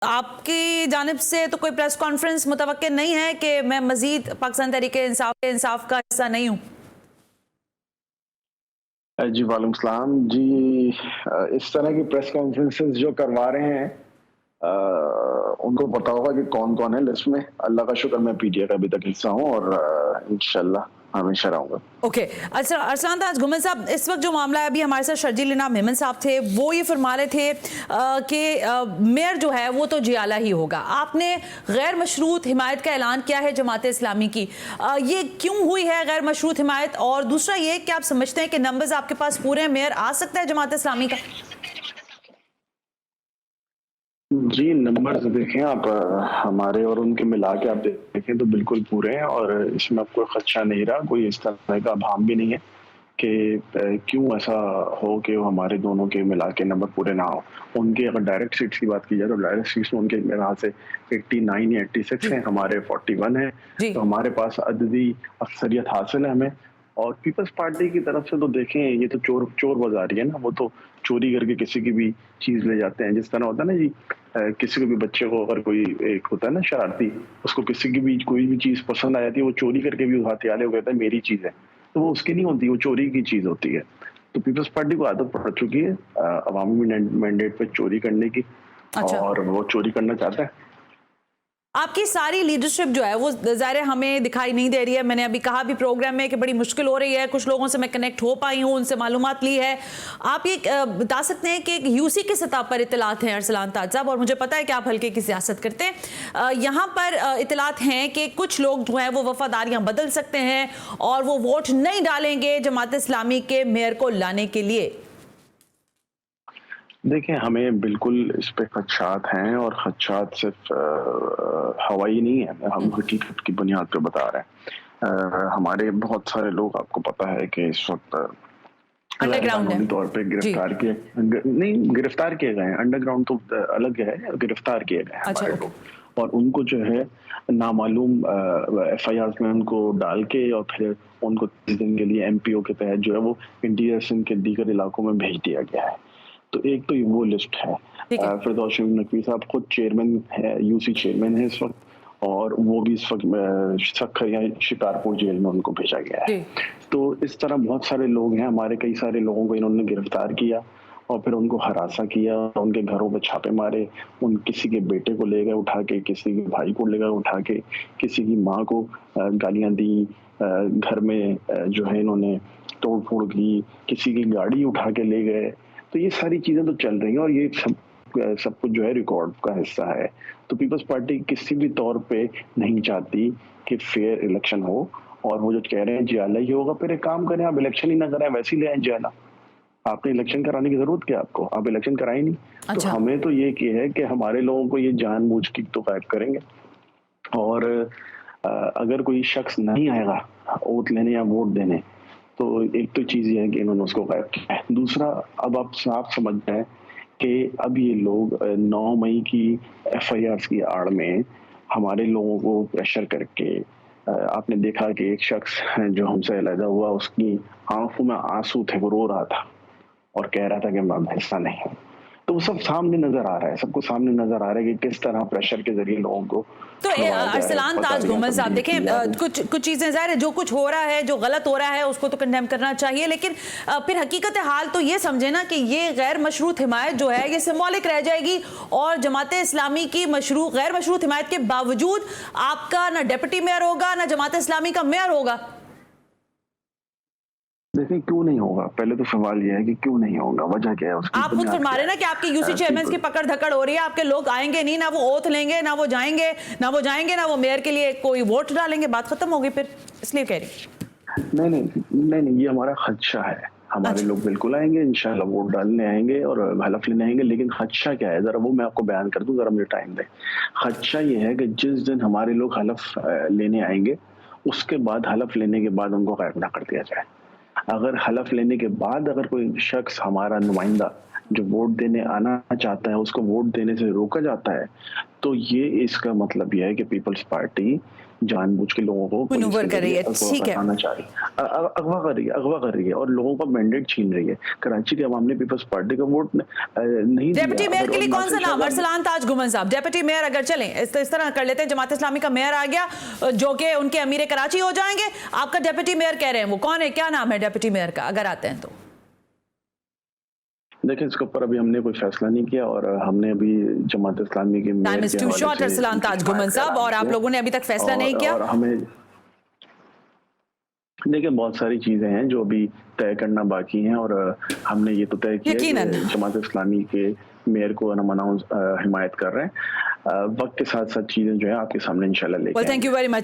आपकी जानिब से तो कोई प्रेस कॉन्फ्रेंस मुतवक्के नहीं है कि मैं मजीद पाकिस्तान तहरीक इंसाफ का हिस्सा नहीं हूँ? जी वालेकुम सलाम जी। इस तरह की प्रेस कॉन्फ्रेंसेस जो करवा रहे हैं उनको पता होगा कि कौन कौन है लिस्ट में। अल्लाह का शुक्र मैं पीटीआई का अभी तक हिस्सा हूँ और इंशाल्लाह हमेशा रहूंगा। ओके। अच्छा अरसलान ताज घुमन साहब, इस वक्त जो मामला है, अभी हमारे साथ शर्जील इनाम मेमन साहब थे, वो ये फरमा रहे थे कि मेयर जो है वो तो जियाला ही होगा। आपने गैर मशरूत हिमायत का ऐलान किया है जमात इस्लामी की, ये क्यों हुई है गैर मशरूत हिमायत? और दूसरा ये कि आप समझते हैं कि नंबर्स आपके पास पूरे हैं, मेयर आ सकता है जमात इस्लामी का? जी नंबर्स देखें आप, हमारे और उनके मिला के आप देखें तो बिल्कुल पूरे हैं और इसमें कोई खदशा नहीं रहा, कोई इस तरह का भाम भी नहीं है कि क्यों ऐसा हो कि वो हमारे दोनों के मिला के नंबर पूरे ना हो। उनके अगर डायरेक्ट सीट्स की बात की जाए तो डायरेक्ट सीट्स में उनके मेरे हाथ से 89 या 86 हैं, हमारे 41 हैं। तो हमारे पास अददी अक्सरियत हासिल है हमें। और पीपल्स पार्टी की तरफ से तो देखें, ये तो चोर चोर बाजारी है ना, वो तो चोरी करके किसी की भी चीज ले जाते हैं। जिस तरह होता है ना जी, किसी को भी बच्चे को अगर कोई एक होता है ना शरारती, उसको किसी की भी कोई भी चीज पसंद आ जाती है, वो चोरी करके भी उठाते आले, वो कहता है मेरी चीज है, तो वो उसकी नहीं होती, वो चोरी की चीज होती है। तो पीपल्स पार्टी को आदत पड़ चुकी है अवामी मैंडेट पे चोरी करने की। अच्छा। और वो चोरी करना चाहता है। आपकी सारी लीडरशिप जो है वो ज़ाहिर हमें दिखाई नहीं दे रही है। मैंने अभी कहा भी प्रोग्राम में कि बड़ी मुश्किल हो रही है, कुछ लोगों से मैं कनेक्ट हो पाई हूँ, उनसे मालूमात ली है। आप ये बता सकते हैं कि यूसी की सतह पर इतलात हैं अरसलान ताज साहब, और मुझे पता है कि आप हल्के की सियासत करते हैं, यहाँ पर इतलात हैं कि कुछ लोग जो हैं वो वफादारियाँ बदल सकते हैं और वो वोट नहीं डालेंगे जमात इस्लामी के मेयर को लाने के लिए। देखिए हमें बिल्कुल इस पे खदशात हैं और खदशात सिर्फ हवाई नहीं है, हम हकीकत की बुनियाद पे बता रहे हैं। हमारे बहुत सारे लोग, आपको पता है कि इस वक्त कानूनी तौर पे गिरफ्तार किए नहीं गिरफ्तार किए गए हैं। अंडरग्राउंड तो अलग है, गिरफ्तार किए गए हैं हमारे लोग। और उनको जो है नामालूम एफआईआर में उनको डाल के और फिर उनको 30 दिन के लिए एमपीओ के तहत जो है वो इंटीरियर सिंध के दीगर इलाकों में भेज दिया गया है। तो एक तो वो लिस्ट है। फिरदौस शमीम नकवी साहब खुद चेयरमैन है, यूसी चेयरमैन है इस वक्त, और वो भी इस वक्त सखर या शिकारपुर जेल में उनको भेजा गया है। तो इस तरह बहुत सारे लोग हैं हमारे, कई सारे लोगों को इन्होंने गिरफ्तार किया और फिर उनको हरासा किया, उनके घरों पे छापे मारे, उन किसी के बेटे को ले गए उठा के, किसी के भाई को ले गए उठा के, किसी की माँ को गालियां दी, घर में जो है इन्होंने तोड़ फोड़ की, किसी की गाड़ी उठा के ले गए। तो ये सारी चीजें तो चल रही हैं और ये सब कुछ जो है रिकॉर्ड का हिस्सा है। तो पीपल्स पार्टी किसी भी तौर पे नहीं चाहती कि फेयर इलेक्शन हो, और वो जो कह रहे हैं जियाला ही होगा, फिर एक काम करें, आप इलेक्शन ही ना करें, वैसे ही ले आए जियाला। आपने इलेक्शन कराने की जरूरत क्या आपको, आप इलेक्शन कराए नहीं। अच्छा। तो हमें तो ये है कि हमारे लोगों को ये जानबूझ के तो गायब करेंगे। और अगर कोई शख्स नहीं आएगा वोट लेने या वोट देने, तो एक तो चीज ये है कि इन्होंने उसको गायब किया है। दूसरा, अब आप साफ समझ रहे हैं कि अब ये लोग 9 मई की एफआईआर की आड़ में हमारे लोगों को प्रेशर करके, आपने देखा कि एक शख्स जो हमसे अलहदा हुआ, उसकी आंखों में आंसू थे, वो रो रहा था और कह रहा था कि मैं हिस्सा नहीं हूँ। तो वो सब सामने नजर आ रहा है, सबको सामने नजर आ रहा है कि किस तरह प्रेशर के जरिए लोगों को। तो अरसलान ताज घुमन साहब देखें, कुछ चीजें ज़ाहिर है जो कुछ हो रहा है, जो गलत हो रहा है, उसको तो कंडेम करना चाहिए, लेकिन फिर हकीकत हाल तो ये समझे ना कि ये गैर मशरूत हिमायत जो है ये सिंबॉलिक रह जाएगी, और जमात इस्लामी की गैर मशरूत हिमायत के बावजूद आपका ना डिप्टी मेयर होगा ना जमात इस्लामी का मेयर होगा। देखिए क्यों नहीं होगा, पहले तो सवाल यह है कि क्यों नहीं होगा, वजह क्या है उसकी? आप खुद फरमा रहे ना कि आपके यूसी चेयरमैन की पकड़ धकड़ हो रही है, आपके लोग आएंगे नहीं, ना वो ओथ लेंगे, ना वो जाएंगे ना वो मेयर के लिए कोई वोट डालेंगे, बात खत्म होगी फिर, इसलिए कह रही। नहीं, ये हमारा खदशा है। हमारे लोग बिल्कुल आएंगे, इंशाल्लाह वोट डालने आएंगे और हलफ लेने आएंगे, लेकिन खदशा क्या है, जरा वो मैं आपको बयान कर दूं, जरा मुझे टाइम दे। खदशा ये है कि जिस दिन हमारे लोग हलफ लेने आएंगे, उसके बाद हलफ लेने के बाद उनको गायब ना कर दिया जाए। अगर हलफ लेने के बाद अगर कोई शख्स हमारा नुमाइंदा जो वोट देने आना चाहता है उसको वोट देने से रोका जाता है, तो ये इसका मतलब यह है कि पीपल्स पार्टी जानबूझ के लोगों को मैनूवर कर रही है। ठीक है, कराना चाह रही है, अगवा कर रही है और लोगों का मैंडेट छीन रही है। कराची के अवाम ने पीपल्स पार्टी का वोट नहीं दिया। डेप्यूटी मेयर के लिए कौन सा नाम? अरसलान ताज घुमन साहब, डेप्यूटी मेयर अगर चलें इस तरह कर लेते हैं, जमात इस्लामी का मेयर आ गया जो कि उनके अमीर कराची हो जाएंगे, आपका डेप्यूटी मेयर कह रहे हैं, वो कौन है, क्या नाम है डेप्यूटी मेयर का अगर आते हैं तो? देखिए, इसके ऊपर अभी हमने कोई फैसला नहीं किया और हमने अभी जमात इस्लामी के time is too short Arsalan Taj Ghuman साहब, और आप लोगों ने अभी तक फैसला नहीं किया? और हमें देखिए बहुत सारी चीजें हैं जो अभी तय करना बाकी हैं और हमने ये तो तय किया कि जमात इस्लामी के मेयर को हम अनाउंस हिमायत कर रहे हैं। वक्त के साथ साथ चीजें जो है आपके सामने इंशाल्लाह लेके थैंक यू वेरी मच।